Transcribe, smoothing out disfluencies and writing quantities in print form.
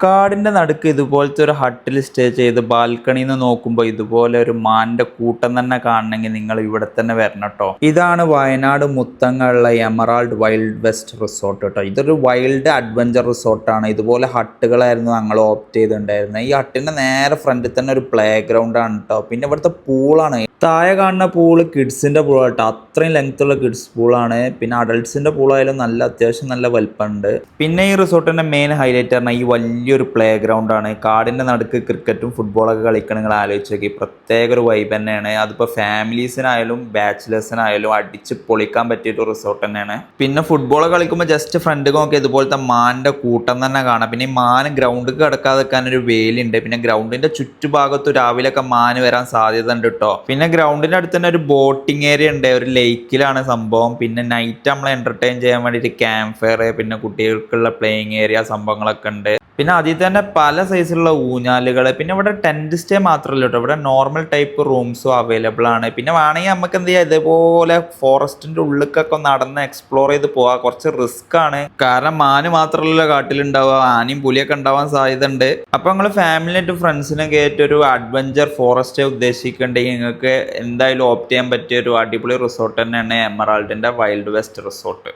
കാടിന്റെ നടുക്ക് ഇതുപോലത്തെ ഒരു ഹട്ടിൽ സ്റ്റേ ചെയ്ത് ബാൽക്കണിയിൽ നിന്ന് നോക്കുമ്പോൾ ഇതുപോലെ ഒരു മാനിന്റെ കൂട്ടം തന്നെ കാണണമെങ്കിൽ നിങ്ങൾ ഇവിടെ തന്നെ വരണം കേട്ടോ. ഇതാണ് വയനാട് മുത്തങ്ങളുള്ള എമറാൾഡ് വൈൽഡ് വെസ്റ്റ് റിസോർട്ട് കേട്ടോ. ഇതൊരു വൈൽഡ് അഡ്വഞ്ചർ റിസോർട്ടാണ്. ഇതുപോലെ ഹട്ടുകളായിരുന്നു ഞങ്ങൾ ഓപ്റ്റ് ചെയ്തിട്ടുണ്ടായിരുന്നത്. ഈ ഹട്ടിന്റെ നേരെ ഫ്രണ്ടിൽ തന്നെ ഒരു പ്ലേ ഗ്രൗണ്ട് ആണ് കേട്ടോ. പിന്നെ ഇവിടുത്തെ പൂളാണ്. താഴെ കാണുന്ന പൂള് കിഡ്സിന്റെ പൂളാട്ടോ. അത്രയും ലെങ്ത് ഉള്ള കിഡ്സ് പൂളാണ്. പിന്നെ അഡൾട്ട്സിന്റെ പൂളായാലും അത്യാവശ്യം നല്ല വലിപ്പമുണ്ട്. പിന്നെ ഈ റിസോർട്ടിന്റെ മെയിൻ ഹൈലൈറ്റ് പറഞ്ഞാൽ ഈ വലിയൊരു പ്ലേ ഗ്രൗണ്ട് ആണ്. കാടിന്റെ നടുക്ക് ക്രിക്കറ്റും ഫുട്ബോളൊക്കെ കളിക്കണം. നിങ്ങൾ ആലോചിച്ച് നോക്കി, പ്രത്യേക ഒരു വൈബ് തന്നെയാണ്. അതിപ്പോൾ ഫാമിലീസിനായാലും ബാച്ചിലേഴ്സിനായാലും അടിച്ച് പൊളിക്കാൻ പറ്റിയൊരു റിസോർട്ട് തന്നെയാണ്. പിന്നെ ഫുട്ബോൾ കളിക്കുമ്പോൾ ജസ്റ്റ് ഫ്രണ്ട് നോക്കി ഇതുപോലത്തെ മാനിന്റെ കൂട്ടം തന്നെ കാണാം. പിന്നെ ഈ മാന് ഗ്രൗണ്ടിൽ കിടക്കാതെ വെക്കാൻ ഒരു വേലിയുണ്ട്. പിന്നെ ഗ്രൗണ്ടിന്റെ ചുറ്റുഭാഗത്ത് രാവിലെയൊക്കെ മാന് വരാൻ സാധ്യത ഉണ്ട് കേട്ടോ. പിന്നെ ഗ്രൗണ്ടിന്റെ അടുത്ത് തന്നെ ഒരു ബോട്ടിംഗ് ഏരിയ ഉണ്ട്. ഒരു ലേക്കിലാണ് സംഭവം. പിന്നെ നൈറ്റ് നമ്മൾ എന്റർടൈൻ ചെയ്യാൻ വേണ്ടിയിട്ട് ക്യാമ്പ് ഫയർ, പിന്നെ കുട്ടികൾക്കുള്ള പ്ലേയിങ് ഏരിയ സംഭവങ്ങളൊക്കെ ഉണ്ട്. പിന്നെ അതിൽ തന്നെ പല സൈസിലുള്ള ഊഞ്ഞാലുകൾ. പിന്നെ ഇവിടെ ടെന്റ് സ്റ്റേ മാത്രമല്ല കേട്ടോ, ഇവിടെ നോർമൽ ടൈപ്പ് റൂംസും അവൈലബിൾ ആണ്. പിന്നെ വേണമെങ്കിൽ നമുക്ക് എന്ത് ചെയ്യാം, ഇതേപോലെ ഫോറസ്റ്റിന്റെ ഉള്ളിലേക്കൊക്കെ നടന്ന് എക്സ്പ്ലോർ ചെയ്ത് പോവാം. കുറച്ച് റിസ്ക് ആണ്, കാരണം മാന് മാത്രമല്ല കാട്ടിലുണ്ടാവുക, ആനയും പുലിയൊക്കെ ഉണ്ടാവാൻ സാധ്യത ഉണ്ട്. അപ്പൊ നിങ്ങൾ ഫാമിലിയായിട്ട് ഫ്രണ്ട്സിനൊക്കെ ആയിട്ട് ഒരു അഡ്വഞ്ചർ ഫോറസ്റ്റ് ഉദ്ദേശിക്കുന്നുണ്ടെങ്കിൽ നിങ്ങൾക്ക് എന്തായാലും ഓപ്റ്റ് ചെയ്യാൻ പറ്റിയ ഒരു അടിപൊളി റിസോർട്ട് തന്നെയാണ് എമറാൾഡിന്റെ വൈൽഡ് വെസ്റ്റ് റിസോർട്ട്.